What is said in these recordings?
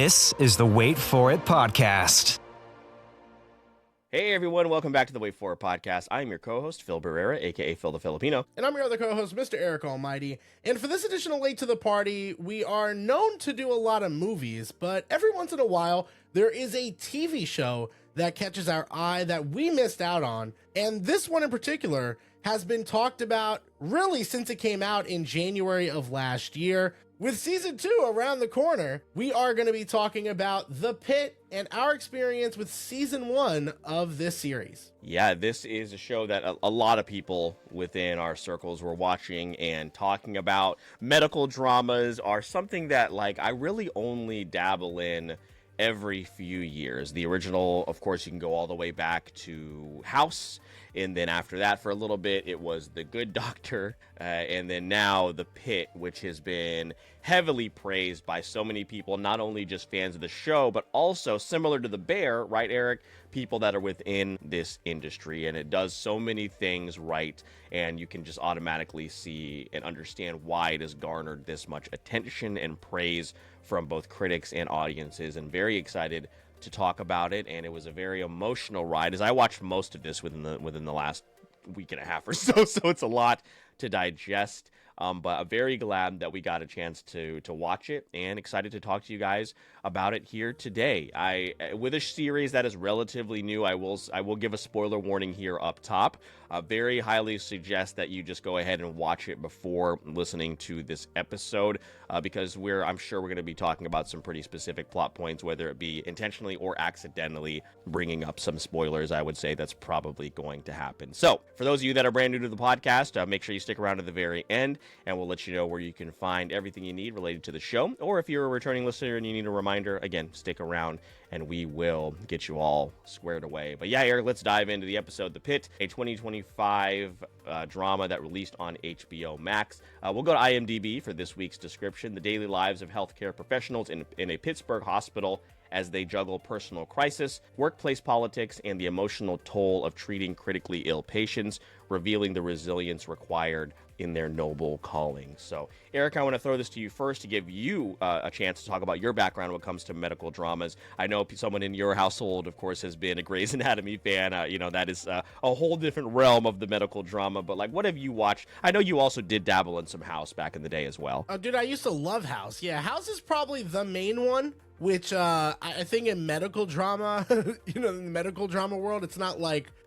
This is the Wait For It podcast. Hey everyone, welcome back to the Wait For It podcast. I'm your co-host, Phil Barrera, aka Phil the Filipino. And I'm your other co-host, Mr. Eric Almighty. And for this edition of Late to the Party, we are known to do a lot of movies, but every once in a while, there is a TV show that catches our eye that we missed out on. And this one in particular has been talked about really since it came out in January of last year. With season 2 around the corner, we are going to be talking about The Pitt and our experience with season 1 of this series. Yeah, this is a show that a lot of people within our circles were watching and talking about. Medical dramas are something that, I really only dabble in every few years. The original, of course, you can go all the way back to House, and then after that for a little bit it was The Good Doctor, and then now The Pitt, which has been heavily praised by so many people, not only just fans of the show, but also similar to The Bear, right, Eric? People that are within this industry, and it does so many things right, and you can just automatically see and understand why it has garnered this much attention and praise from both critics and audiences, and very excited to talk about it. And it was a very emotional ride, as I watched most of this within the last week and a half or so it's a lot to digest. But I'm very glad that we got a chance to watch it, and excited to talk to you guys about it here today. With a series that is relatively new, I will give a spoiler warning here up top. Very highly suggest that you just go ahead and watch it before listening to this episode, because I'm sure we're going to be talking about some pretty specific plot points, whether it be intentionally or accidentally bringing up some spoilers. I would say that's probably going to happen. So for those of you that are brand new to the podcast, make sure you stick around to the very end, and we'll let you know where you can find everything you need related to the show. Or if you're a returning listener and you need a reminder, again, stick around and we will get you all squared away. But yeah, Eric, let's dive into the episode. The Pitt, a 2025 drama that released on HBO Max. We'll go to IMDb for this week's description. The daily lives of healthcare professionals in a Pittsburgh hospital as they juggle personal crisis, workplace politics, and the emotional toll of treating critically ill patients, revealing the resilience required in their noble calling. So, Eric, I want to throw this to you first to give you a chance to talk about your background when it comes to medical dramas. I know someone in your household, of course, has been a Grey's Anatomy fan. That is a whole different realm of the medical drama. But, what have you watched? I know you also did dabble in some House back in the day as well. Oh, dude, I used to love House. Yeah, House is probably the main one, which I think in medical drama, in the medical drama world, it's not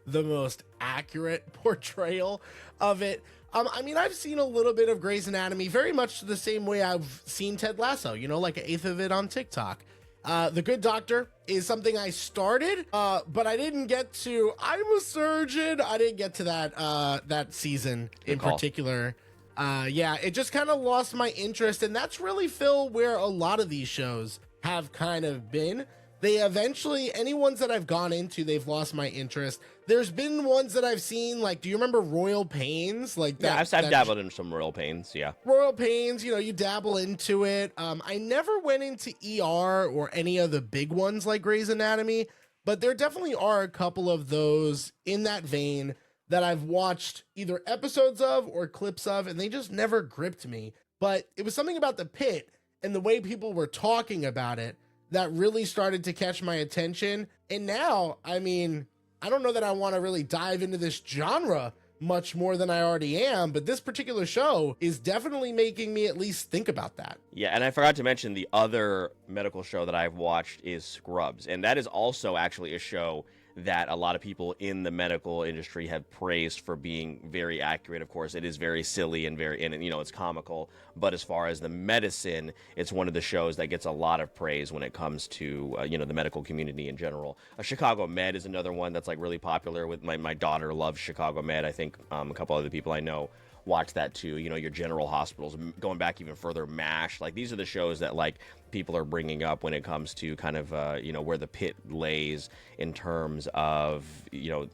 the most accurate portrayal of it. I've seen a little bit of Grey's Anatomy, very much the same way I've seen Ted Lasso, like an eighth of it on TikTok. The Good Doctor is something I started, but I didn't get to. I'm a surgeon. I didn't get to that season in particular. It just kind of lost my interest, and that's really, Phil, where a lot of these shows have kind of been. They eventually, any ones that I've gone into, they've lost my interest. There's been ones that I've seen, do you remember Royal Pains? I've dabbled in some Royal Pains, yeah. Royal Pains, you dabble into it. I never went into ER or any of the big ones like Grey's Anatomy, but there definitely are a couple of those in that vein that I've watched either episodes of or clips of, and they just never gripped me. But it was something about The Pitt and the way people were talking about it that really started to catch my attention. And now, I don't know that I want to really dive into this genre much more than I already am, but this particular show is definitely making me at least think about that. Yeah, and I forgot to mention the other medical show that I've watched is Scrubs, and that is also actually a show that a lot of people in the medical industry have praised for being very accurate. Of course, it is very silly and it's comical, but as far as the medicine, it's one of the shows that gets a lot of praise when it comes to the medical community in general. Chicago Med is another one that's really popular. With my daughter loves Chicago Med. I think a couple other people I know watch that too. Your General Hospitals, going back even further, MASH. These are the shows that people are bringing up when it comes to kind of where the Pitt lays in terms of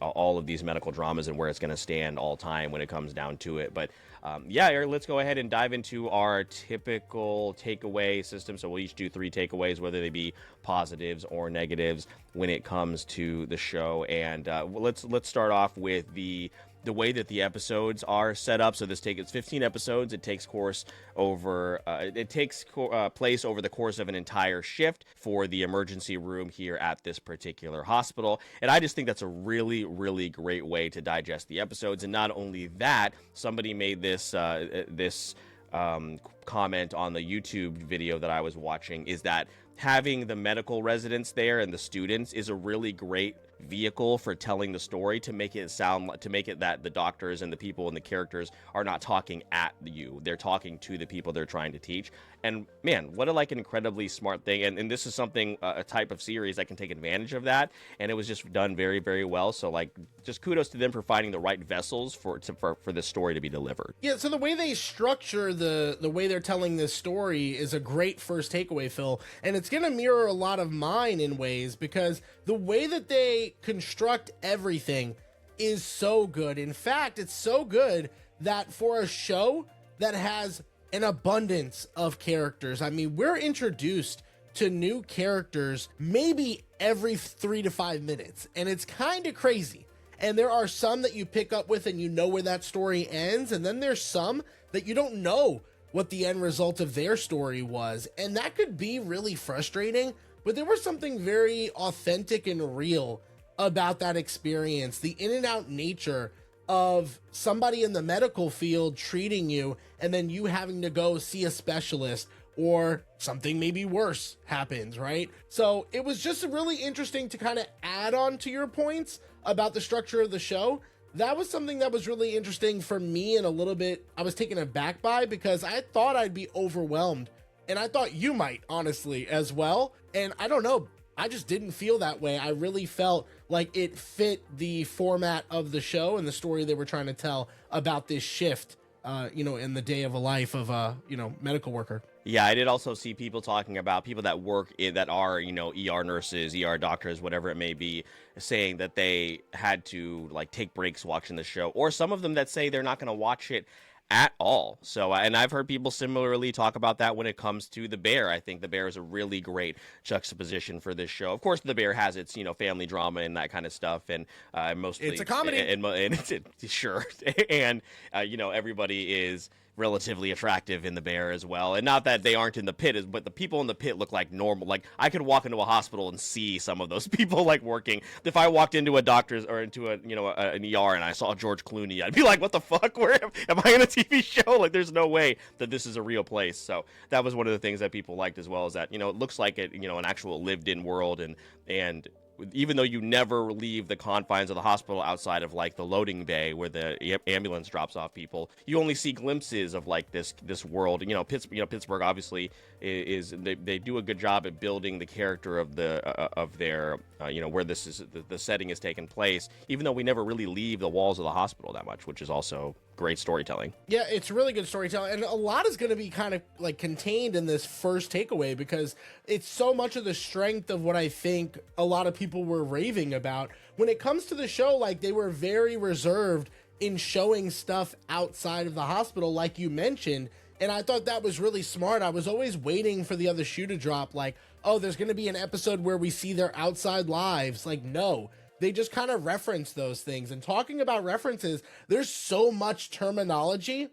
all of these medical dramas and where it's going to stand all time when it comes down to it. But Eric, let's go ahead and dive into our typical takeaway system. So we'll each do 3 takeaways, whether they be positives or negatives, when it comes to the show. And let's start off with the the way that the episodes are set up. So it's 15 episodes. It takes place over the course of an entire shift for the emergency room here at this particular hospital. And I just think that's a really, really great way to digest the episodes. And not only that, somebody made this comment on the YouTube video that I was watching, is that having the medical residents there and the students is a really great vehicle for telling the story, to make it that the doctors and the people and the characters are not talking at you, they're talking to the people they're trying to teach. And man, what an incredibly smart thing. And this is something, a type of series that can take advantage of that, and it was just done very, very well. So just kudos to them for finding the right vessels for this story to be delivered. Yeah, so the way they structure the way they're telling this story is a great first takeaway, Phil, and it's going to mirror a lot of mine in ways, because the way that they construct everything is so good. In fact, it's so good that for a show that has an abundance of characters, I mean, we're introduced to new characters maybe every 3 to 5 minutes, and it's kind of crazy. And there are some that you pick up with and you know where that story ends, and then there's some that you don't know what the end result of their story was, and that could be really frustrating. But there was something very authentic and real about that experience, the in and out nature of somebody in the medical field treating you and then you having to go see a specialist, or something maybe worse happens, right? So it was just really interesting to kind of add on to your points about the structure of the show. That was something that was really interesting for me, and a little bit I was taken aback by, because I thought I'd be overwhelmed, and I thought you might, honestly, as well. And I don't know, I just didn't feel that way. I really felt like it fit the format of the show and the story they were trying to tell about this shift, in the day of a life of a, medical worker. Yeah, I did also see people talking about people that work that are, ER nurses, ER doctors, whatever it may be, saying that they had to take breaks watching the show, or some of them that say they're not going to watch it at all. So, and I've heard people similarly talk about that when it comes to The Bear. I think The Bear is a really great juxtaposition for this show. Of course, The Bear has its, family drama and that kind of stuff, and mostly it's a comedy, and it's sure, and everybody is relatively attractive in The Bear as well. And not that they aren't in the pit, but the people in the pit look like normal. Like, I could walk into a hospital and see some of those people working. If I walked into a doctor's or into an ER and I saw George Clooney, I'd be like, what the fuck? Where am I in a TV show? There's no way that this is a real place. So that was one of the things that people liked, as well as that, it looks like it, an actual lived in world, and even though you never leave the confines of the hospital outside of the loading bay where the ambulance drops off people, you only see glimpses of this world. Pittsburgh obviously is they do a good job at building the character of their where this is the setting is taking place, even though we never really leave the walls of the hospital that much, which is also great storytelling. Yeah, it's really good storytelling, and a lot is going to be kind of contained in this first takeaway, because it's so much of the strength of what I think a lot of people were raving about when it comes to the show. They were very reserved in showing stuff outside of the hospital, like you mentioned, and I thought that was really smart. I was always waiting for the other shoe to drop, oh, there's going to be an episode where we see their outside lives. No, they just kind of reference those things. And talking about references, there's so much terminology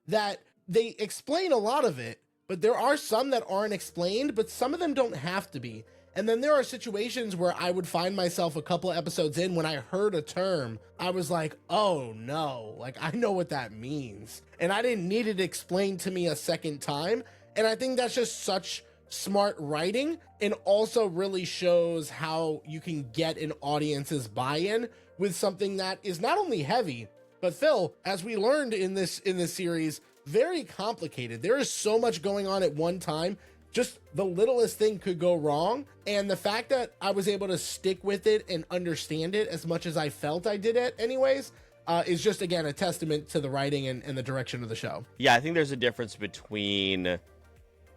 that they explain a lot of it, but there are some that aren't explained, but some of them don't have to be. And then there are situations where I would find myself a couple episodes in, when I heard a term, I was like, oh no, I know what that means. And I didn't need it explained to me a second time. And I think that's just such smart writing, and also really shows how you can get an audience's buy-in with something that is not only heavy, but Phil, as we learned in this series, very complicated. There is so much going on at one time. Just the littlest thing could go wrong. And the fact that I was able to stick with it and understand it as much as I felt I did it anyways, is just, again, a testament to the writing and the direction of the show. Yeah, I think there's a difference between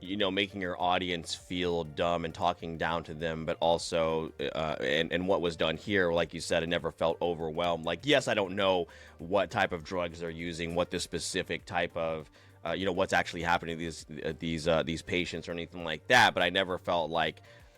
making your audience feel dumb and talking down to them, but also, and what was done here, like you said, it never felt overwhelmed. Yes, I don't know what type of drugs they're using, what the specific type of, what's actually happening to these patients or anything like that, but I never felt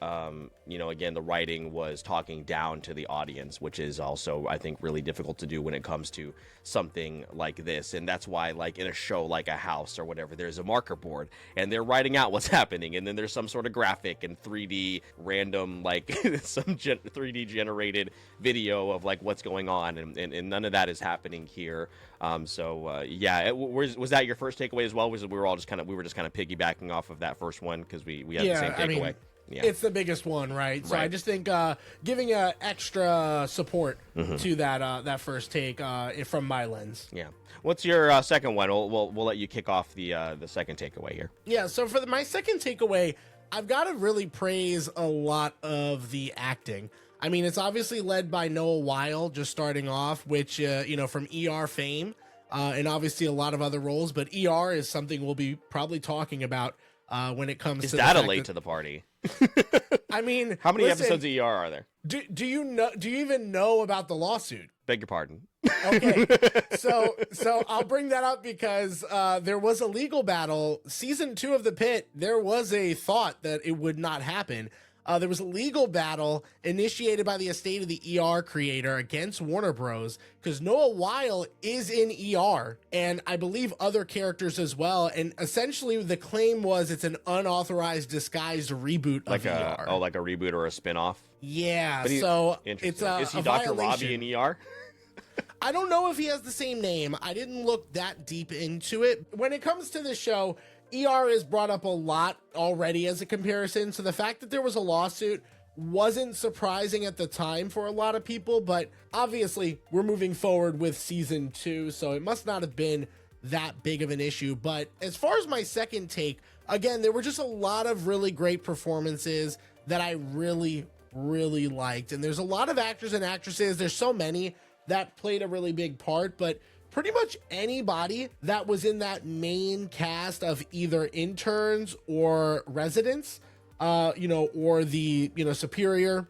again, the writing was talking down to the audience, which is also, I think, really difficult to do when it comes to something like this. And that's why, like, in a show like a House or whatever, there's a marker board and they're writing out what's happening. And then there's some sort of graphic and 3D random, like, 3D generated video of, like, what's going on. And none of that is happening here. Was that your first takeaway as well? We were just kind of piggybacking off of that first one because we had the same takeaway. It's the biggest one, right? So I just think giving extra support to that first take from my lens. Yeah. What's your second one? We'll let you kick off the second takeaway here. Yeah. So for my second takeaway, I've got to really praise a lot of the acting. I mean, it's obviously led by Noah Weil, just starting off, which from ER fame, and obviously a lot of other roles. But ER is something we'll be probably talking about when it comes to. Is that a late to the party? I mean, how many episodes of ER are there? Do you even know about the lawsuit? Beg your pardon. Okay, so I'll bring that up because there was a legal battle. Season 2 of the Pitt, there was a thought that it would not happen. There was a legal battle initiated by the estate of the ER creator against Warner Bros. Because Noah Weil is in ER, and I believe other characters as well. And essentially, the claim was it's an unauthorized, disguised reboot of ER. Like a reboot or a spinoff? Yeah, so it's Is he Dr. Robbie in ER? I don't know if he has the same name. I didn't look that deep into it. When it comes to the show, ER is brought up a lot already as a comparison, so the fact that there was a lawsuit wasn't surprising at the time for a lot of people, but obviously we're moving forward with season 2, so it must not have been that big of an issue. But as far as my second take, again, there were just a lot of really great performances that I really, really liked, and there's a lot of actors and actresses, there's so many that played a really big part, but pretty much anybody that was in that main cast of either interns or residents, or the superior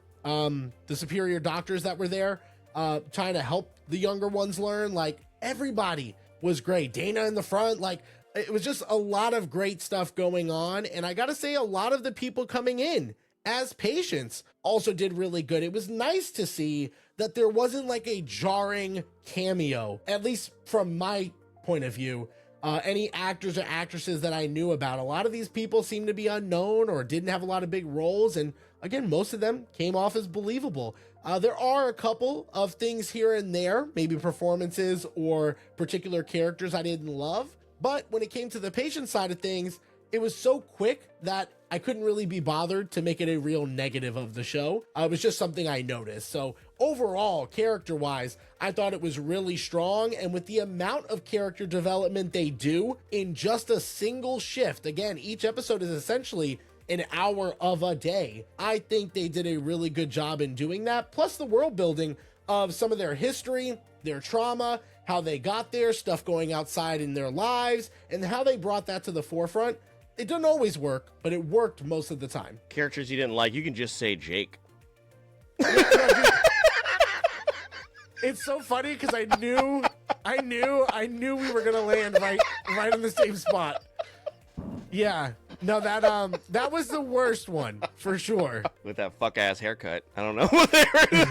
doctors that were there, trying to help the younger ones learn. Like, everybody was great. Dana in the front, like, it was just a lot of great stuff going on. And I gotta say, a lot of the people coming in as patients also did really good. It was nice to see that there wasn't like a jarring cameo, at least from my point of view. Any actors or actresses that I knew about, a lot of these people seemed to be unknown or didn't have a lot of big roles. And again, most of them came off as believable. There are a couple of things here and there, maybe performances or particular characters I didn't love. But when it came to the patient side of things, it was so quick that I couldn't really be bothered to make it a real negative of the show. It was just something I noticed. So overall, character-wise, I thought it was really strong. And with the amount of character development they do in just a single shift, again, each episode is essentially an hour of a day. I think they did a really good job in doing that. Plus the world building of some of their history, their trauma, how they got there, stuff going outside in their lives, and how they brought that to the forefront. It doesn't always work, but it worked most of the time. Characters you didn't like, you can just say Jake. It's so funny because I knew we were gonna land right in the same spot. Yeah, no, that was the worst one for sure. With that fuck ass haircut, I don't know what they were.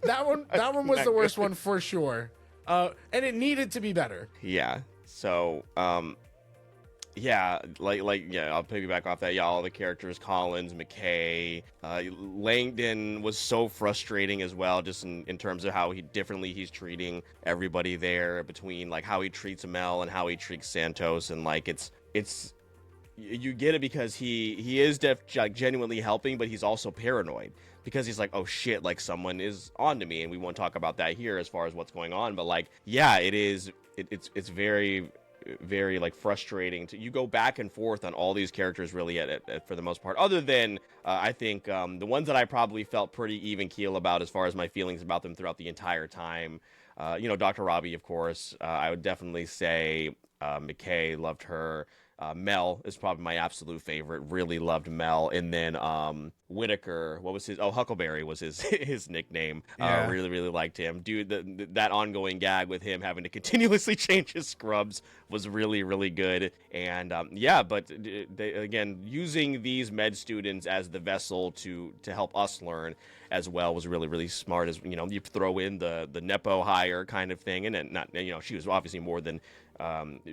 That one was the worst one for sure, and it needed to be better. Yeah. So, I'll piggyback off that. Yeah, all the characters, Collins, McKay, Langdon was so frustrating as well, just in terms of how he's treating everybody there, between like how he treats Mel and how he treats Santos, and like it's you get it because he is genuinely helping, but he's also paranoid because he's like, oh shit, like someone is on to me, and we won't talk about that here as far as what's going on, but like, yeah, it's very, very like frustrating you go back and forth on all these characters really for the most part, other than I think the ones that I probably felt pretty even keel about as far as my feelings about them throughout the entire time. Dr. Robbie, of course, I would definitely say McKay, loved her. Mel is probably my absolute favorite. Really loved Mel. And then Whitaker, what was his? Oh, Huckleberry was his his nickname. Yeah. Really, really liked him. Dude, that ongoing gag with him having to continuously change his scrubs was really, really good. And yeah, but they, again, using these med students as the vessel to help us learn as well was really, really smart. As you know, you throw in the nepo hire kind of thing, and then not, you know, she was obviously more than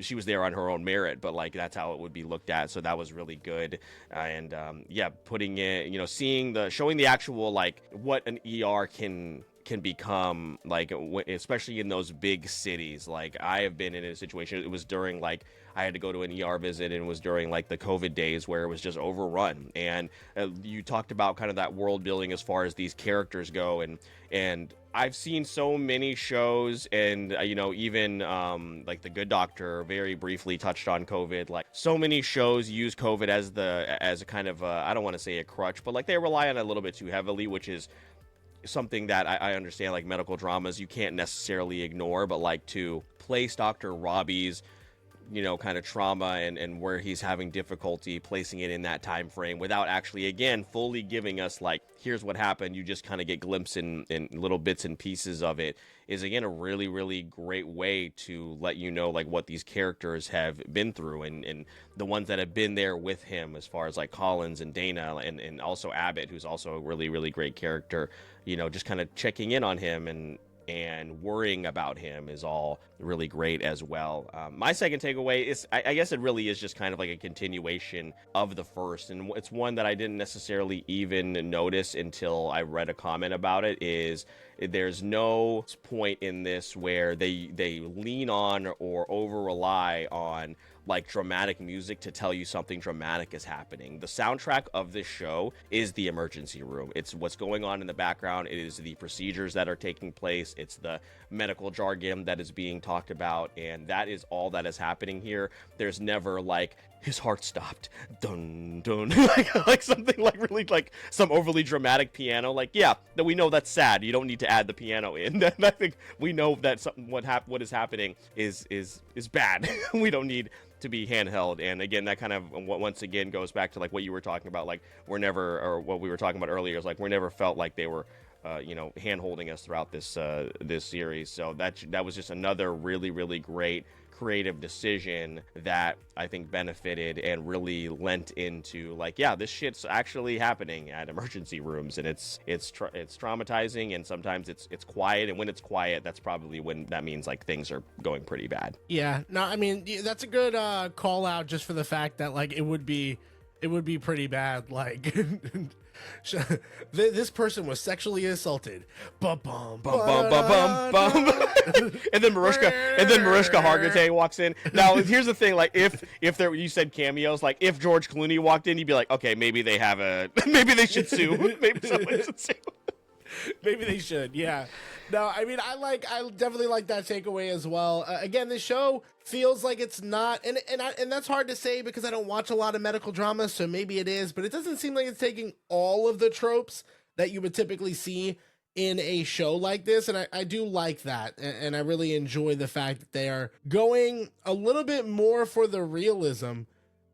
she was there on her own merit, but like that's how it would be looked at. So that was really good. And yeah, putting it, you know, showing the actual like what an ER can become, like especially in those big cities. Like I have been in a situation, it was during like I had to go to an ER visit, and it was during like the COVID days where it was just overrun. And you talked about kind of that world building as far as these characters go, and I've seen so many shows, and you know, even like The Good Doctor very briefly touched on COVID. Like so many shows use COVID as a kind of I don't want to say a crutch, but like they rely on it a little bit too heavily, which is something that I understand. Like medical dramas you can't necessarily ignore, but like to place Dr. Robbie's, you know, kind of trauma and where he's having difficulty placing it in that time frame without actually, again, fully giving us like, here's what happened. You just kind of get glimpses in little bits and pieces of it, is again a really, really great way to let you know like what these characters have been through, and the ones that have been there with him, as far as like Collins and Dana and also Abbott, who's also a really, really great character, you know, just kind of checking in on him and worrying about him is all really great as well. My second takeaway is, I guess it really is just kind of like a continuation of the first, and it's one that I didn't necessarily even notice until I read a comment about it, is there's no point in this where they lean on or over rely on like dramatic music to tell you something dramatic is happening. The soundtrack of this show is the emergency room. It's what's going on in the background. It is the procedures that are taking place. It's the medical jargon that is being talked about, and that is all that is happening here. There's never like his heart stopped, dun dun, like something like really like some overly dramatic piano. Like, yeah, that we know that's sad. You don't need to add the piano in. I think we know that something what is happening is bad. We don't need to be handheld. And again, that kind of once again goes back to like what you were talking about. Like we're never, or what we were talking about earlier, is like we're never felt like they were you know, hand holding us throughout this this series. So that was just another really, really great creative decision that I think benefited and really lent into like, yeah, this shit's actually happening at emergency rooms, and it's traumatizing, and sometimes it's quiet, and when it's quiet, that's probably when that means like things are going pretty bad. Yeah, no, I mean that's a good call out, just for the fact that like it would be pretty bad. Like this person was sexually assaulted. Bum bum bum bum bum bum. and then Mariska Hargitay walks in. Now here's the thing: like if there, you said cameos, like if George Clooney walked in, you'd be like, okay, maybe they have maybe they should sue. Maybe someone should sue. Maybe they should, yeah. No, I mean, I definitely like that takeaway as well. Again, the show feels like it's not, and that's hard to say because I don't watch a lot of medical dramas, so maybe it is, but it doesn't seem like it's taking all of the tropes that you would typically see in a show like this, and I do like that, and I really enjoy the fact that they are going a little bit more for the realism,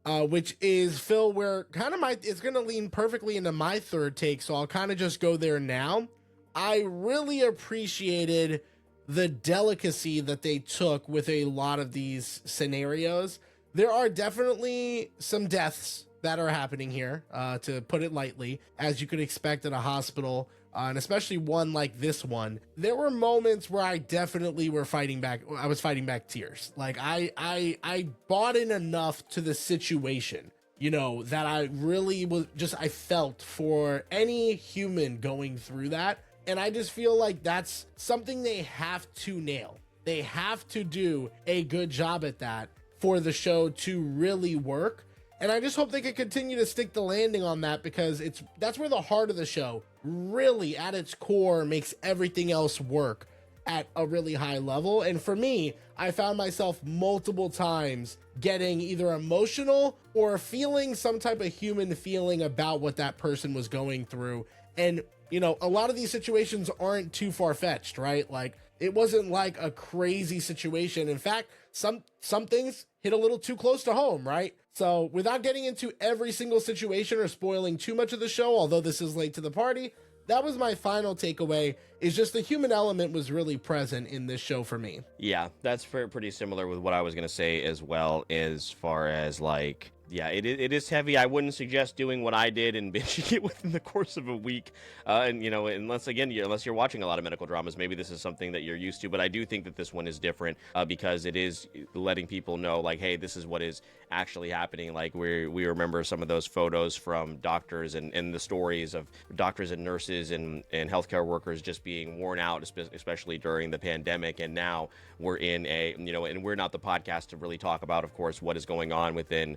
which is, Phil, where kind of it's going to lean perfectly into my third take, so I'll kind of just go there now. I really appreciated the delicacy that they took with a lot of these scenarios. There are definitely some deaths that are happening here, to put it lightly, as you could expect at a hospital, and especially one like this one. There were moments where I definitely were fighting back. I was fighting back tears. Like I bought in enough to the situation, you know, that I really I felt for any human going through that. And I just feel like that's something they have to nail. They have to do a good job at that for the show to really work. And I just hope they can continue to stick the landing on that, because that's where the heart of the show really at its core makes everything else work at a really high level. And for me, I found myself multiple times getting either emotional or feeling some type of human feeling about what that person was going through. And you know, a lot of these situations aren't too far-fetched, right? Like, it wasn't like a crazy situation. In fact, some things hit a little too close to home, right? So without getting into every single situation or spoiling too much of the show, although this is late to the party, that was my final takeaway, is just the human element was really present in this show for me. Yeah, that's pretty similar with what I was going to say as well, as far as like, yeah, it is heavy. I wouldn't suggest doing what I did and binging it within the course of a week. And, you know, unless you're watching a lot of medical dramas, maybe this is something that you're used to. But I do think that this one is different because it is letting people know, like, hey, this is what is actually happening. Like, we remember some of those photos from doctors and the stories of doctors and nurses and healthcare workers just being worn out, especially during the pandemic. And now we're in and we're not the podcast to really talk about, of course, what is going on within,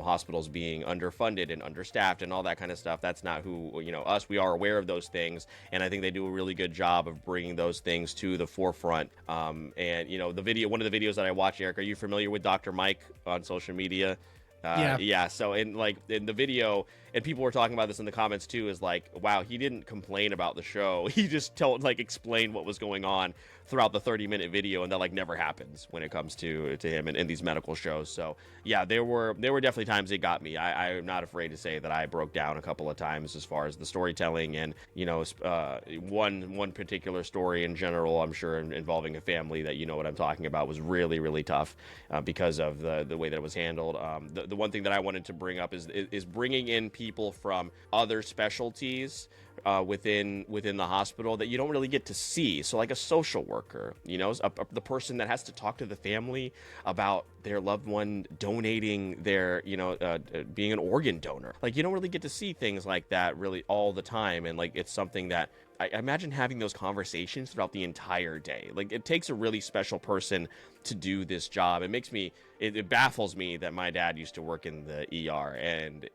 hospitals being underfunded and understaffed and all that kind of stuff. That's not who, us. We are aware of those things. And I think they do a really good job of bringing those things to the forefront. One of the videos that I watched, Eric, are you familiar with Dr. Mike on social media? Yeah. So in the video, and people were talking about this in the comments too, is like, wow, he didn't complain about the show. He just explained what was going on throughout the 30-minute video, and that never happens when it comes to him in these medical shows. So yeah, there were definitely times it got me. I'm not afraid to say that I broke down a couple of times as far as the storytelling, and one particular story in general, I'm sure involving a family that what I'm talking about, was really, really tough because of the way that it was handled. The one thing that I wanted to bring up is bringing in people from other specialties within the hospital that you don't really get to see. So like a social worker, the person that has to talk to the family about their loved one donating their, being an organ donor. Like, you don't really get to see things like that really all the time. And it's something that I imagine having those conversations throughout the entire day. Like, it takes a really special person to do this job. It baffles me that my dad used to work in the ER, and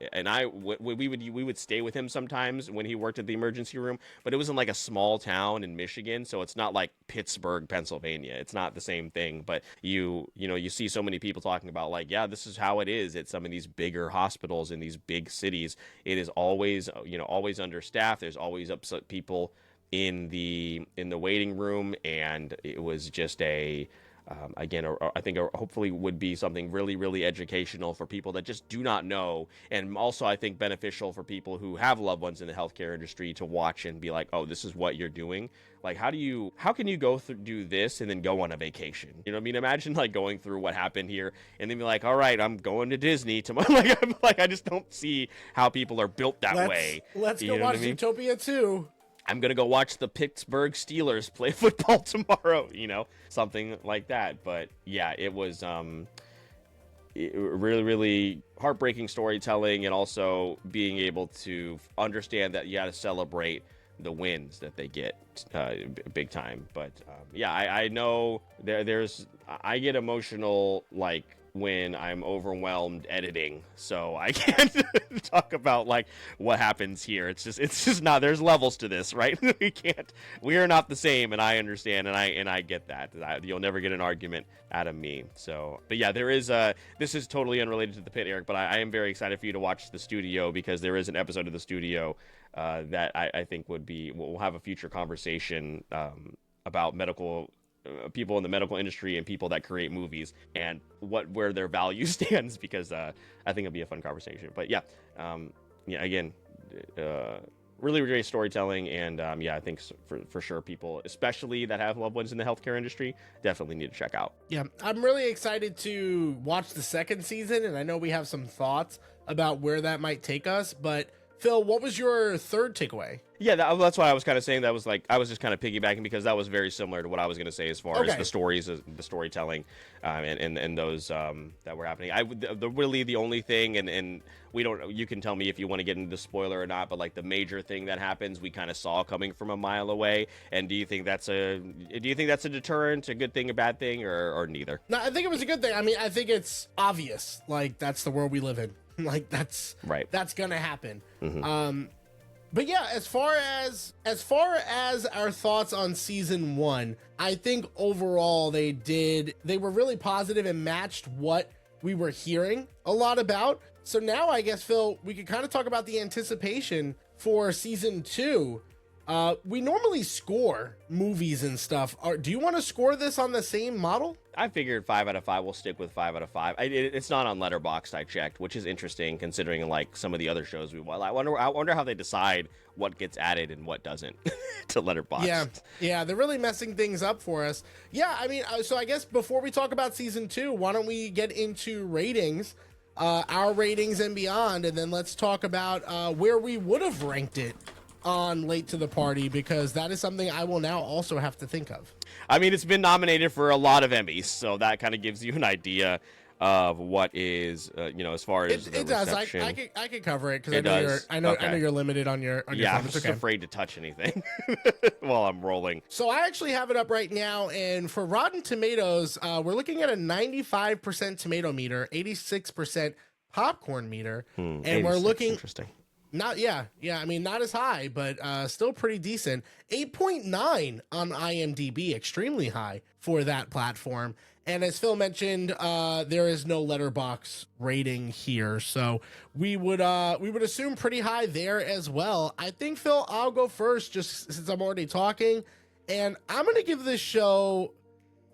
we would stay with him sometimes when he worked at the emergency room, but it was in a small town in Michigan, so it's not like Pittsburgh, Pennsylvania. It's not the same thing, but you see so many people talking about yeah, this is how it is at some of these bigger hospitals in these big cities. It is always always understaffed. There's always upset people in the waiting room, and it was just I think hopefully would be something really, really educational for people that just do not know, and also I think beneficial for people who have loved ones in the healthcare industry to watch and be like, oh, this is what you're doing. Like, how can you go through, do this and then go on a vacation? You know what I mean? Imagine going through what happened here and then be like, all right, I'm going to Disney tomorrow. I just don't see how people are built that way. Let's go watch Zootopia 2. I'm going to go watch the Pittsburgh Steelers play football tomorrow, something like that. But yeah, it was really, really heartbreaking storytelling, and also being able to understand that you got to celebrate the wins that they get big time. But yeah, I know I get emotional when I'm overwhelmed editing, so I can't talk about what happens here. It's just not, there's levels to this, right? We are not the same, and I understand, and I get that. You'll never get an argument out of me. So, but yeah, this is totally unrelated to the Pit, Eric, but I am very excited for you to watch The Studio, because there is an episode of The Studio that I think we'll have a future conversation about medical people in the medical industry and people that create movies, and where their value stands, because I think it'll be a fun conversation. But yeah, again, really great storytelling, and I think for sure people, especially that have loved ones in the healthcare industry, definitely need to check out. Yeah, I'm really excited to watch the second season, and I know we have some thoughts about where that might take us, but Phil, what was your third takeaway? Yeah, that's why I was kind of saying that was I was just kind of piggybacking, because that was very similar to what I was going to say as far as the stories, the storytelling, and those that were happening. Really the only thing, and you can tell me if you want to get into the spoiler or not, but the major thing that happens, we kind of saw coming from a mile away. And do you think that's a deterrent, a good thing, a bad thing, or neither? No, I think it was a good thing. I mean, I think it's obvious. That's the world we live in. That's right. That's gonna happen. Mm-hmm. But yeah, as far as our thoughts on season 1, I think overall they were really positive and matched what we were hearing a lot about. So now I guess, Phil, we could kind of talk about the anticipation for season 2. We normally score movies and stuff. Do you want to score this on the same model? I figured 5 out of 5. We'll stick with 5 out of 5. It's not on Letterboxd. I checked, which is interesting considering like some of the other shows we watch. I wonder how they decide what gets added and what doesn't to Letterboxd. Yeah, they're really messing things up for us. Yeah, I mean, so I guess before we talk about season 2, why don't we get into ratings, our ratings and beyond, and then let's talk about where we would have ranked it on Late to the Party, because that is something I will now also have to think of. I mean, it's been nominated for a lot of Emmys, so that kind of gives you an idea of what is, as far as the reception. I could cover it because I know you're limited on your. Yeah, I'm just afraid to touch anything while I'm rolling. So I actually have it up right now, and for Rotten Tomatoes, we're looking at a 95% tomato meter, 86% popcorn meter, and we're looking. Interesting. I mean, not as high, but still pretty decent. 8.9 on IMDb, extremely high for that platform. And as Phil mentioned, there is no Letterboxd rating here, so we would assume pretty high there as well. I think, Phil, I'll go first just since I'm already talking, and I'm gonna give this show,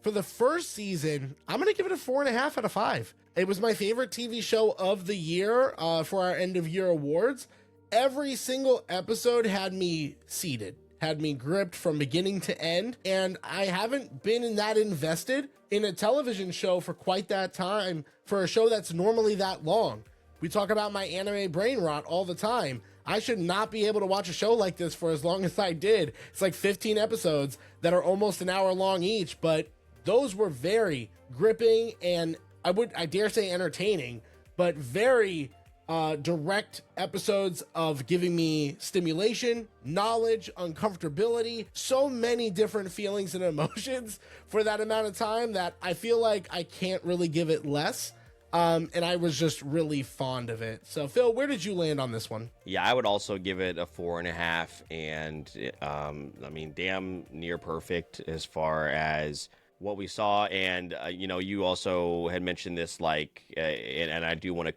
for the first season, I'm gonna give it a 4.5 out of 5. It was my favorite TV show of the year for our end of year awards. Every single episode had me seated, had me gripped from beginning to end, and I haven't been that invested in a television show for quite that time, for a show that's normally that long. We talk about my anime brain rot all the time. I should not be able to watch a show like this for as long as I did. It's like 15 episodes that are almost an hour long each, but those were very gripping and I dare say entertaining, but very direct episodes of giving me stimulation, knowledge, uncomfortability, so many different feelings and emotions for that amount of time that I feel like I can't really give it less. And I was just really fond of it. So Phil, where did you land on this one? Yeah, I would also give it a 4.5, and I mean, damn near perfect as far as what we saw. And you also had mentioned this, like, and I do want to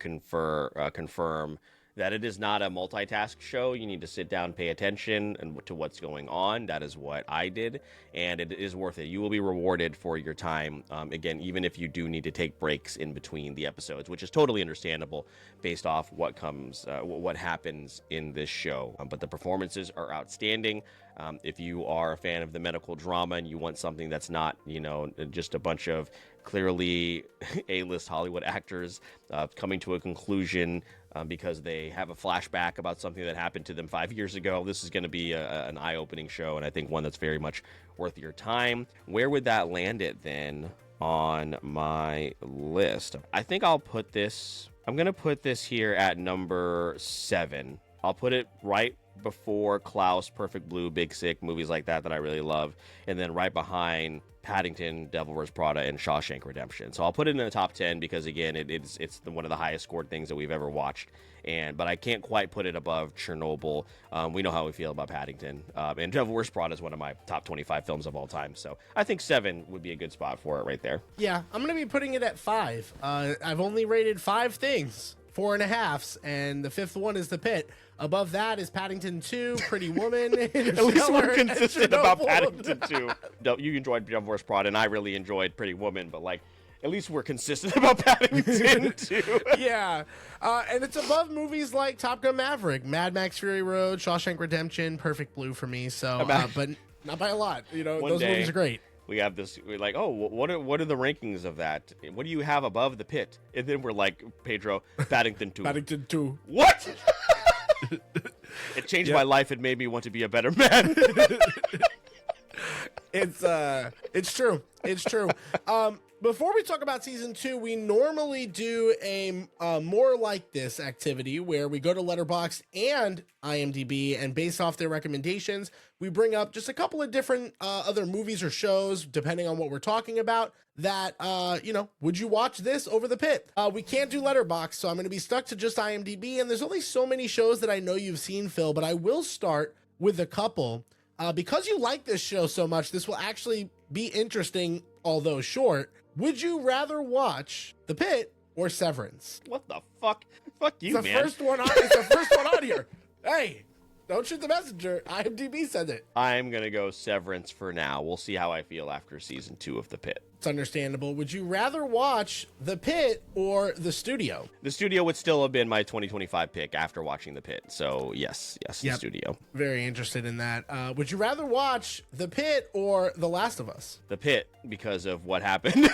confirm that it is not a multitask show. You need to sit down, pay attention to what's going on. That is what I did, and it is worth it. You will be rewarded for your time. Again, even if you do need to take breaks in between the episodes, which is totally understandable based off what happens in this show. But the performances are outstanding. If you are a fan of the medical drama and you want something that's not, just a bunch of clearly A-list Hollywood actors coming to a conclusion because they have a flashback about something that happened to them 5 years ago, this is going to be an eye-opening show, and I think one that's very much worth your time. Where would that land it then on my list? I think I'm going to put this here at number 7. I'll put it right before Klaus, Perfect Blue, Big Sick, movies like that I really love, and then right behind Paddington, Devil Wears Prada, and Shawshank Redemption. So I'll put it in the top 10 because, again, it's one of the highest scored things that we've ever watched. But I can't quite put it above Chernobyl. We know how we feel about Paddington. And Devil Wears Prada is one of my top 25 films of all time. So I think 7 would be a good spot for it right there. Yeah, I'm going to be putting it at 5. I've only rated 5 things, 4.5s, and the 5th one is The Pitt. Above that is Paddington 2, Pretty Woman. At least we're consistent about Paddington 2. You enjoyed Devil Wears Prada, and I really enjoyed Pretty Woman, but at least we're consistent about Paddington 2. Yeah. And it's above movies like Top Gun Maverick, Mad Max Fury Road, Shawshank Redemption, Perfect Blue for me. So, but not by a lot. Those movies are great. We have this, we're like, oh, what are the rankings of that? What do you have above The Pitt? And then we're like, Pedro, Paddington 2. Paddington 2. What? It changed my life and made me want to be a better man. It's true. It's true. Before we talk about season 2, we normally do a more like this activity where we go to Letterboxd and IMDb, and based off their recommendations, we bring up just a couple of different other movies or shows, depending on what we're talking about, that, would you watch this over The Pitt? We can't do Letterboxd, so I'm going to be stuck to just IMDb, and there's only so many shows that I know you've seen, Phil, but I will start with a couple. Because you like this show so much, this will actually be interesting, although short. Would you rather watch The Pitt or Severance? What the fuck? Fuck you, it's man. It's the first one on here. Hey, Don't shoot the messenger. IMDb said it. I'm going to go Severance for now. We'll see how I feel after season 2 of The Pitt. It's understandable. Would you rather watch The Pitt or The Studio? The Studio would still have been my 2025 pick after watching The Pitt. So yes, The Studio. Very interested in that. Would you rather watch The Pitt or The Last of Us? The Pitt, because of what happened,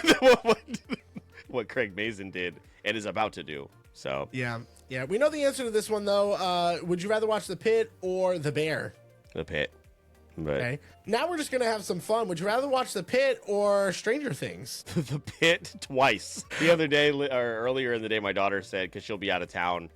what Craig Mazin did and is about to do. So yeah, we know the answer to this one though. Would you rather watch The Pitt or The Bear? The Pitt. But okay. Now we're just gonna have some fun. Would you rather watch The Pitt or Stranger Things? The Pitt twice. The other day, or earlier in the day, my daughter said, because she'll be out of town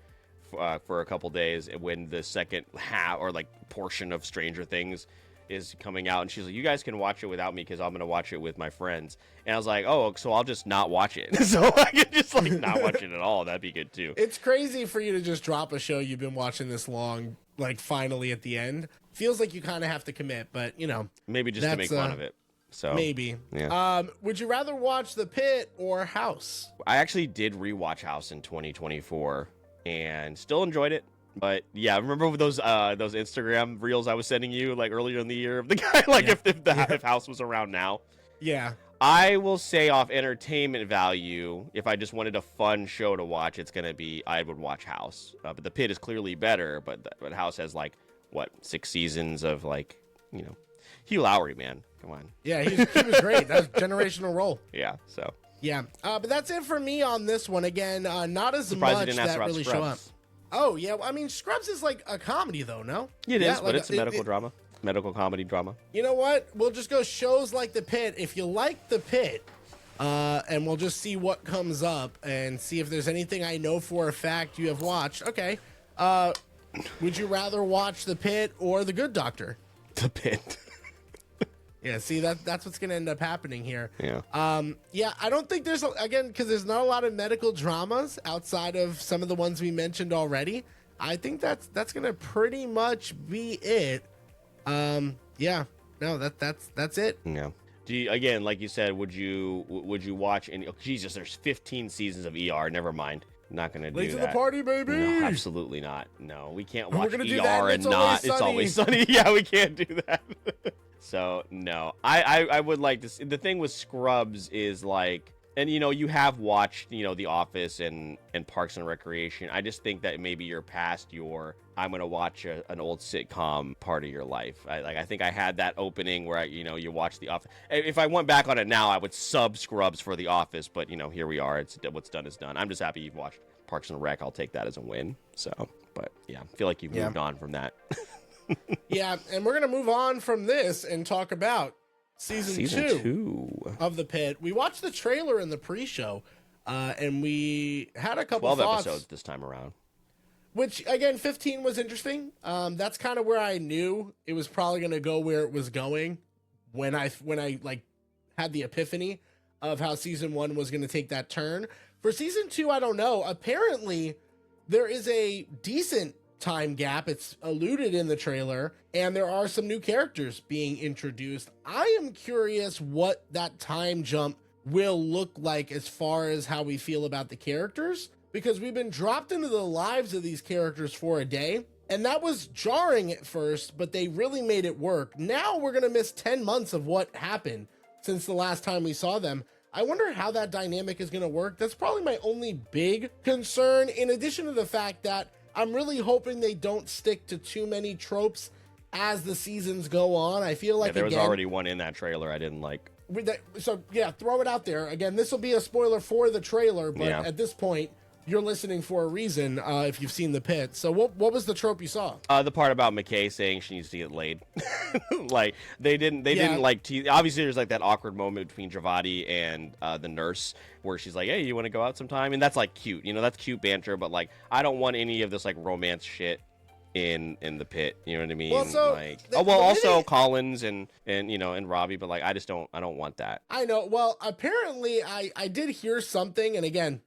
for a couple days, when the second half or like portion of Stranger Things is coming out, and she's like, you guys can watch it without me because I'm gonna watch it with my friends. And I was like, oh, so I'll just not watch it. So I can just like not watch it at all. That'd be good too. It's crazy for you to just drop a show you've been watching this long, like finally at the end. Feels like you kind of have to commit, but you know, maybe just to make fun of it. So maybe. Yeah. Would you rather watch The Pitt or House? I actually did rewatch House in 2024 and still enjoyed it. But yeah, remember those Instagram reels I was sending you like earlier in the year of the guy like if House was around now? Yeah. I will say off entertainment value, if I just wanted a fun show to watch, it's gonna be I would watch House. But The Pitt is clearly better. But House has like what 6 seasons of like Hugh Lowry, man, come on. Yeah, he was great. That was a generational role. Yeah. So yeah, but that's it for me on this one. Again, not as Surprised much that really Scrubs. show up. Oh, yeah. I mean, Scrubs is like a comedy, though, no? It is, like but it's a medical drama. Medical comedy drama. You know what? We'll just go shows like The Pitt. If you like The Pitt, and we'll just see what comes up and see if there's anything I know for a fact you have watched. Okay. Would you rather watch The Pitt or The Good Doctor? The Pitt. Yeah, see, that's what's going to end up happening here. Yeah. Yeah, I don't think there's, because there's not a lot of medical dramas outside of some of the ones we mentioned already. I think that's going to pretty much be it. Yeah, no, that's it. Yeah. Do you, again, like you said, would you watch any, oh, Jesus, there's 15 seasons of ER, never mind. Not going to do that. Late to the party, baby. No, absolutely not. No, we can't watch ER and not It's Always Sunny. Yeah, we can't do that. So no, I would like to see, the thing with Scrubs is like, and you have watched The Office and Parks and Recreation. I just think that maybe you're past your I'm gonna watch an old sitcom part of your life. I think I had that opening where you watch The Office. If I went back on it now, I would sub Scrubs for The Office. But here we are. It's what's done is done. I'm just happy you've watched Parks and Rec. I'll take that as a win. So, but yeah, I feel like you've moved on from that. Yeah, and we're gonna move on from this and talk about season two of The Pitt. We watched the trailer in the pre-show, and we had a couple 12 thoughts. episodes this time around. Which again, 15 was interesting. That's kind of where I knew it was probably gonna go where it was going when I like had the epiphany of how season 1 was gonna take that turn. For season 2, I don't know. Apparently, there is a decent time gap. It's alluded in the trailer, and there are some new characters being introduced. I am curious what that time jump will look like as far as how we feel about the characters, because we've been dropped into the lives of these characters for a day, and that was jarring at first, but they really made it work. Now we're gonna miss 10 months of what happened since the last time we saw them. I wonder how that dynamic is gonna work. That's probably my only big concern, in addition to the fact that I'm really hoping they don't stick to too many tropes as the seasons go on. I feel like there was already one in that trailer I didn't like. So yeah, throw it out there. Again, this will be a spoiler for the trailer, but at this point, you're listening for a reason if you've seen The Pitt. So what was the trope you saw? The part about McKay saying she needs to get laid. Like they didn't like obviously there's like that awkward moment between Javati and the nurse where she's like, hey, you want to go out sometime? And that's like cute, that's cute banter, but like I don't want any of this like romance shit in The Pitt, you know what I mean? Well, so also Collins and Robbie, but like I don't want that. I know. Well, apparently I did hear something, and again,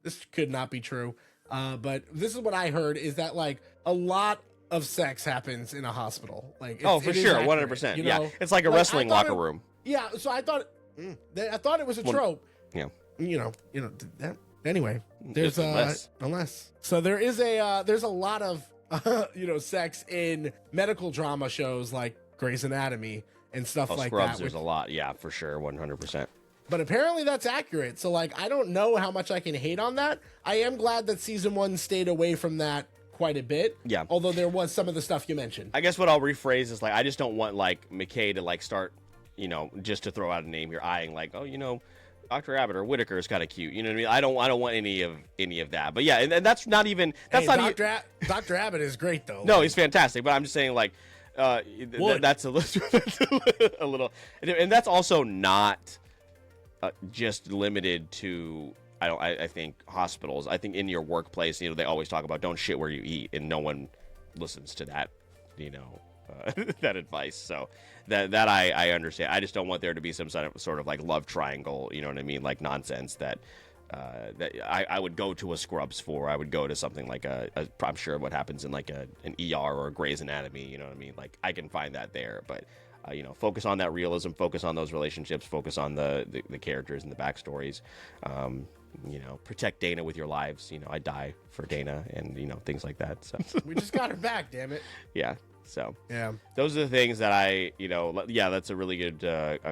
this could not be true, but this is what I heard, is that like a lot of sex happens in a hospital. Like, for sure, 100%. Yeah, it's like a wrestling locker room. Yeah, so I thought it was a trope. Yeah, that. Anyway, there's unless so there's a lot of sex in medical drama shows like Grey's Anatomy and stuff like Scrubs, that. there's a lot. Yeah, for sure. 100%. But apparently that's accurate. So, like, I don't know how much I can hate on that. I am glad that season 1 stayed away from that quite a bit. Yeah. Although there was some of the stuff you mentioned. I guess what I'll rephrase is, like, I just don't want, like, McKay to, like, start, just to throw out a name here, eyeing, like, Dr. Abbott or Whitaker is kind of cute. You know what I mean? I don't want any of that. But yeah, and that's not even, Dr. Abbott is great though. No, he's fantastic. But I'm just saying, like, that's a little, and that's also not just limited to, I think, hospitals. I think in your workplace, they always talk about don't shit where you eat, and no one listens to that, that advice. So that I understand. I just don't want there to be some sort of like love triangle, you know what I mean? Like nonsense that I would go to a Scrubs for. I would go to something like I'm sure what happens in like an ER or a Grey's Anatomy, you know what I mean? Like I can find that there, but focus on that realism, focus on those relationships, focus on the characters and the backstories. Protect Dana with your lives. I die for Dana and, things like that. So we just got her back, damn it. Yeah. So yeah, those are the things that that's a really good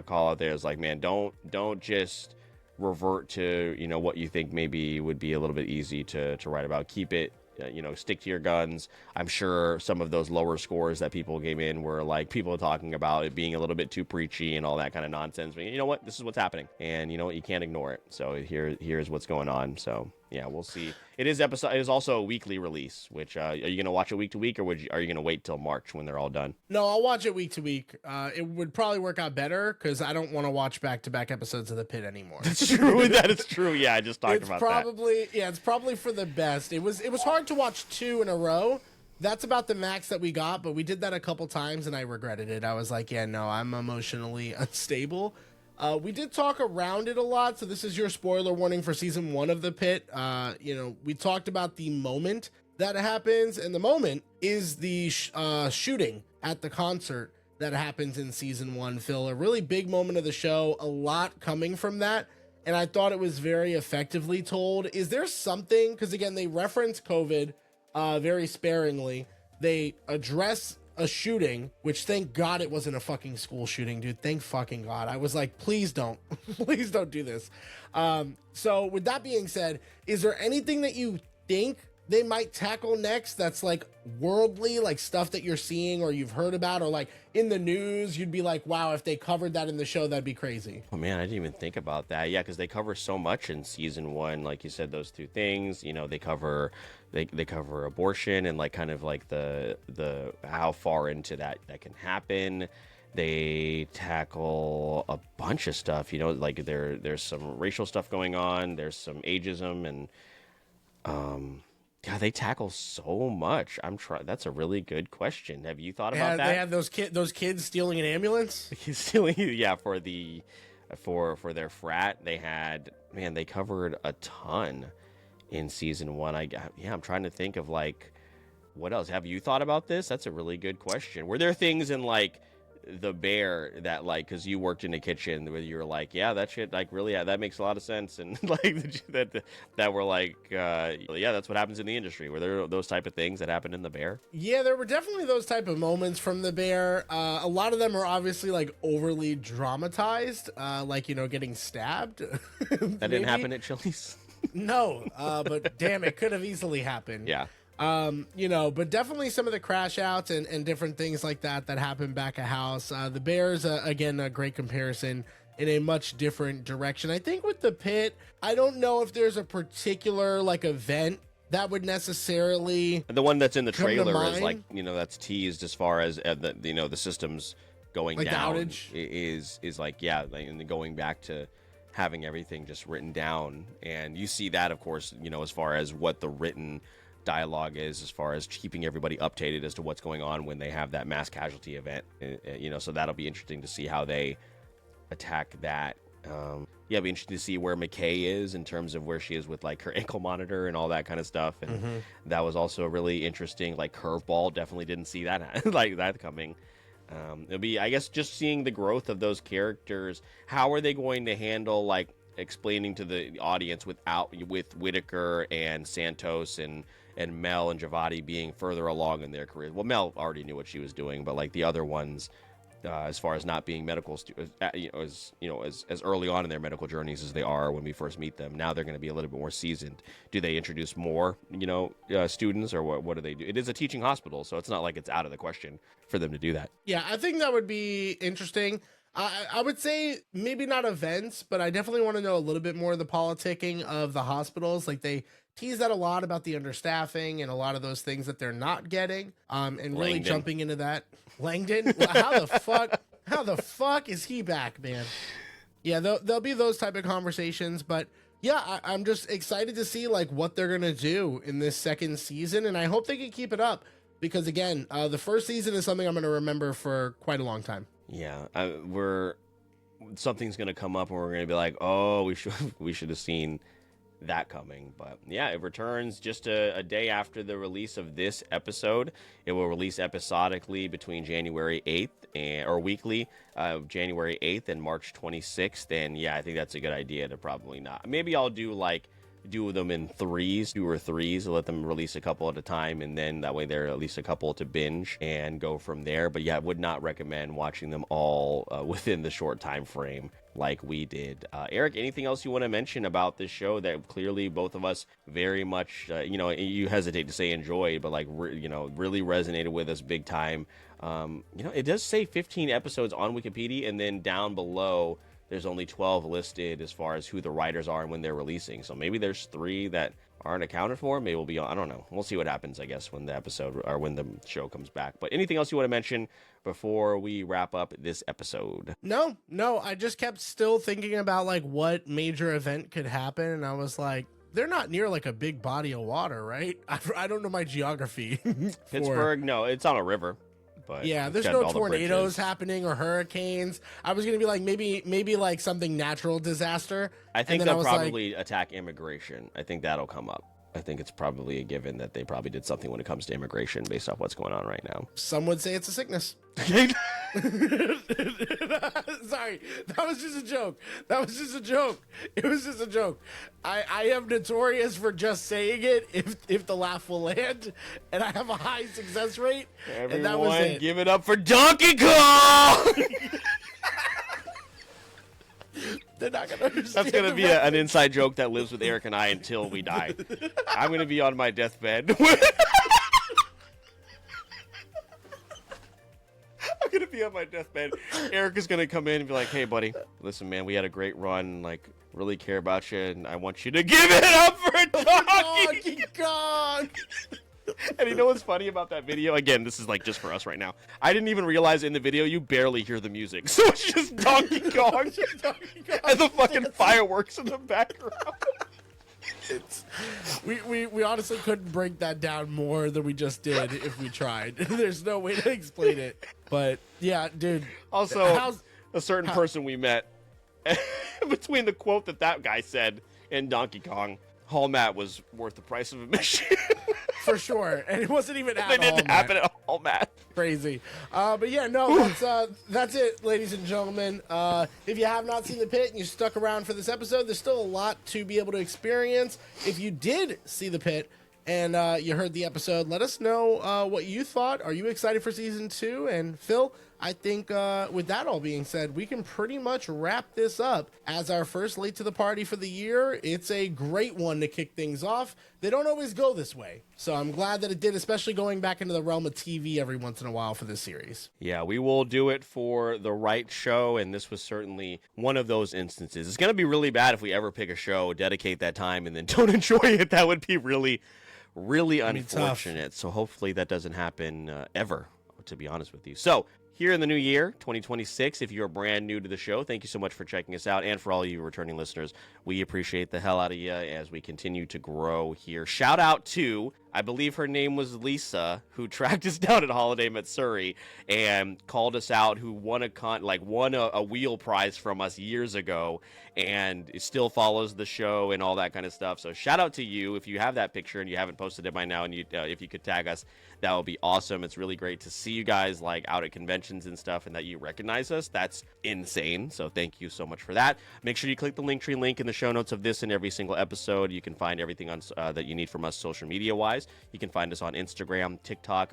call out there. Is like, man, don't just revert to, what you think maybe would be a little bit easy to write about. Keep it, stick to your guns. I'm sure some of those lower scores that people gave in were like people talking about it being a little bit too preachy and all that kind of nonsense. But you know what? This is what's happening. And you know what? You can't ignore it. So here's what's going on. So yeah, we'll see. It is also a weekly release, which are you going to watch it week to week, or are you going to wait till March when they're all done? No, I'll watch it week to week. It would probably work out better because I don't want to watch back-to-back episodes of The Pitt anymore. That's true. That is true. Yeah, I just talked about that. Yeah, it's probably for the best. It was hard to watch 2 in a row. That's about the max that we got, but we did that a couple times and I regretted it. I was like, yeah, no, I'm emotionally unstable. We did talk around it a lot, so this is your spoiler warning for season 1 of The Pitt. We talked about the moment that happens, and the moment is the shooting at the concert that happens in season 1, Phil. A really big moment of the show, a lot coming from that, and I thought it was very effectively told. Is there something, because again, they reference COVID very sparingly. They address a shooting, which thank God it wasn't a fucking school shooting, dude. Thank fucking God. I was like, please don't. Please don't do this. So with that being said, is there anything that you think they might tackle next that's like worldly, like stuff that you're seeing or you've heard about, or like in the news, you'd be like, wow, if they covered that in the show, that'd be crazy? Oh man, I didn't even think about that. Yeah, because they cover so much in season 1. Like you said, those 2 things, they cover abortion and like kind of like the how far into that can happen. They tackle a bunch of stuff, like there's some racial stuff going on, there's some ageism, and they tackle so much. That's a really good question. Have you thought about that? They had those kids stealing an ambulance. Stealing, yeah, for their frat. They covered a ton in season 1. I'm trying to think of like what else. Have you thought about this? That's a really good question. Were there things in like The Bear that like, because you worked in a kitchen where you were like, yeah, that shit like really, yeah, that makes a lot of sense, and like that were like, yeah, that's what happens in the industry. Were there those type of things that happened in The Bear? Yeah, there were definitely those type of moments from The Bear. A lot of them are obviously like overly dramatized, like getting stabbed. That didn't happen at Chili's. No, but damn, it could have easily happened. Yeah. But definitely some of the crash outs and different things like that happen back at house. The Bears, again, a great comparison in a much different direction. I think with The Pitt, I don't know if there's a particular like event that would necessarily, the one that's in the trailer is like, that's teased as far as the systems going like down. The outage is like, yeah, like, and going back to having everything just written down. And you see that, of course, as far as what the written dialogue is, as far as keeping everybody updated as to what's going on when they have that mass casualty event. So that'll be interesting to see how they attack that. It'll be interesting to see where McKay is in terms of where she is with like her ankle monitor and all that kind of stuff. And that was also a really interesting like curveball. Definitely didn't see that like that coming. It'll be, I guess, just seeing the growth of those characters. How are they going to handle like explaining to the audience with Whitaker and Santos and and Mel and Javati being further along in their career. Well, Mel already knew what she was doing, but like the other ones, as far as not being medical students, as early on in their medical journeys as they are when we first meet them, now they're going to be a little bit more seasoned. Do they introduce more, students, or what do they do? It is a teaching hospital, so it's not like it's out of the question for them to do that. Yeah, I think that would be interesting. I would say maybe not events, but I definitely want to know a little bit more of the politicking of the hospitals. Like they tease that a lot about the understaffing and a lot of those things that they're not getting. And really Langdon. jumping into that. Langdon? Well, how the fuck is he back, man? Yeah, there'll be those type of conversations, but yeah, I'm just excited to see like what they're gonna do in this second season, and I hope they can keep it up because again, the first season is something I'm gonna remember for quite a long time. Yeah, something's gonna come up and we're gonna be like, oh, we should have seen that coming. But yeah, it returns just a day after the release of this episode. It will release episodically between January 8th or weekly, January 8th and March 26th. And yeah, I think that's a good idea to probably not. Maybe I'll do them in two or threes, let them release a couple at a time, and then that way there are at least a couple to binge and go from there. But yeah, I would not recommend watching them all within the short time frame like we did. Eric, anything else you want to mention about this show that clearly both of us very much, you hesitate to say enjoyed, but like, really resonated with us big time? It does say 15 episodes on Wikipedia, and then down below there's only 12 listed as far as who the writers are and when they're releasing. So maybe there's 3 that aren't accounted for. Maybe we'll be on, I don't know. We'll see what happens, I guess, when the episode or when the show comes back. But anything else you want to mention before we wrap up this episode? No, I just kept still thinking about like what major event could happen. And I was like, they're not near like a big body of water, right? I don't know my geography. Pittsburgh, no, it's on a river. But yeah, there's no tornadoes happening or hurricanes. I was gonna be like maybe like something natural disaster. I think they'll probably attack immigration. I think that'll come up. I think it's probably a given that they probably did something when it comes to immigration based off what's going on right now. Some would say it's a sickness. Sorry, that was just a joke. It was just a joke. I am notorious for just saying it if the laugh will land, and I have a high success rate. Everyone, and that was it. Give it up for Donkey Kong! They're not gonna understand. That's gonna be an inside joke that lives with Eric and I until we die. I'm gonna be on my deathbed. I'm gonna be on my deathbed. Eric is gonna come in and be like, "Hey, buddy, listen, man, we had a great run. Like, really care about you, and I want you to give it up for Donkey Kong." And you know what's funny about that video? Again, this is like just for us right now. I didn't even realize in the video you barely hear the music, so it's just Donkey Kong and the fucking fireworks in the background. We honestly couldn't break that down more than we just did if we tried. There's no way to explain it. But yeah, dude. Also, a certain person we met, between the quote that guy said and Donkey Kong, Hall Mat was worth the price of admission. For sure. And it wasn't even at It didn't happen at Hall Mat. Crazy. But yeah, no, that's it, ladies and gentlemen. If you have not seen The Pitt and you stuck around for this episode, there's still a lot to be able to experience. If you did see The Pitt and you heard the episode, let us know what you thought. Are you excited for season 2? And Phil, I think with that all being said, we can pretty much wrap this up as our first late to the party for the year. It's a great one to kick things off. They don't always go this way, so I'm glad that it did, especially going back into the realm of TV every once in a while for this series. Yeah, we will do it for the right show, and this was certainly one of those instances. It's going to be really bad if we ever pick a show, dedicate that time, and then don't enjoy it. That would be really unfortunate. So hopefully that doesn't happen ever, to be honest with you. So here in the new year, 2026, if you're brand new to the show, thank you so much for checking us out. And for all you returning listeners, we appreciate the hell out of you as we continue to grow here. Shout out to, I believe her name was Lisa, who tracked us down at Holiday Matsuri and called us out, who won a wheel prize from us years ago and still follows the show and all that kind of stuff. So shout out to you. If you have that picture and you haven't posted it by now, and if you could tag us, that would be awesome. It's really great to see you guys like out at conventions and stuff and that you recognize us. That's insane. So thank you so much for that. Make sure you click the Linktree link in the show notes of this and every single episode. You can find everything on that you need from us social media wise. Otherwise, you can find us on Instagram, TikTok,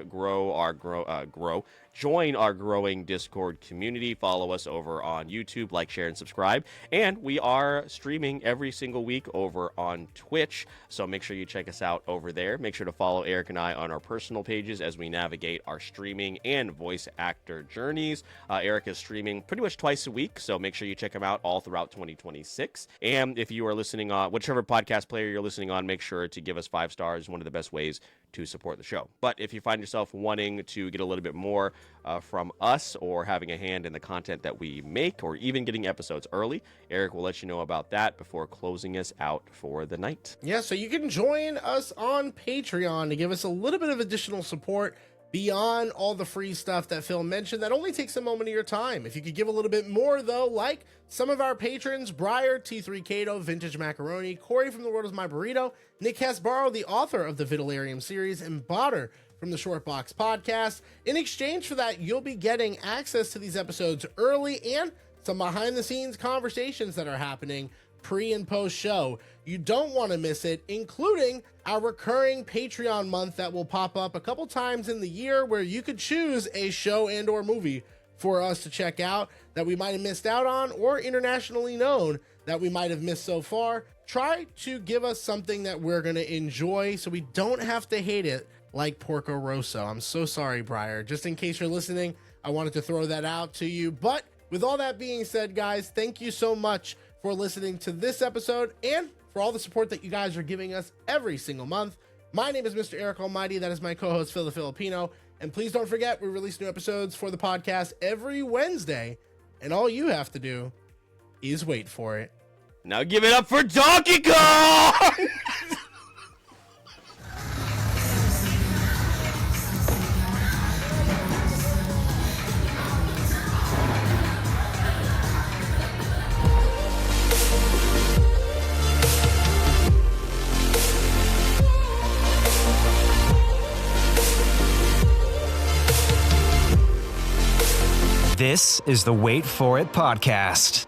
join our growing Discord community. Follow us over on YouTube, like, share, and subscribe. And we are streaming every single week over on Twitch, so make sure you check us out over there. Make sure to follow Eric and I on our personal pages as we navigate our streaming and voice actor journeys. Eric is streaming pretty much twice a week, so make sure you check him out all throughout 2026. And if you are listening on whichever podcast player you're listening on, make sure to give us 5 stars. One of the best ways to support the show. But if you find yourself wanting to get a little bit more from us, or having a hand in the content that we make, or even getting episodes early, Eric will let you know about that before closing us out for the night. Yeah, so you can join us on Patreon to give us a little bit of additional support beyond all the free stuff that Phil mentioned. That only takes a moment of your time. If you could give a little bit more, though, like some of our patrons, Briar, T3 Cato, Vintage Macaroni, Corey from The World Is My Burrito, Nick Hasbaro, the author of the Vidalarium series, and Botter from the Short Box Podcast. In exchange for that, you'll be getting access to these episodes early and some behind-the-scenes conversations that are happening pre and post show. You don't want to miss it, including our recurring Patreon month that will pop up a couple times in the year, where you could choose a show and or movie for us to check out that we might have missed out on, or internationally known that we might have missed so far. Try to give us something that we're going to enjoy so we don't have to hate it like Porco Rosso. I'm so sorry, Briar. Just in case you're listening, I wanted to throw that out to you. But with all that being said, guys, thank you so much for listening to this episode and for all the support that you guys are giving us every single month. My name is Mr. Eric Almighty. That is my co-host, Phil the Filipino. And please don't forget, we release new episodes for the podcast every Wednesday. And all you have to do is wait for it. Now give it up for Donkey Kong! This is the Wait For It podcast.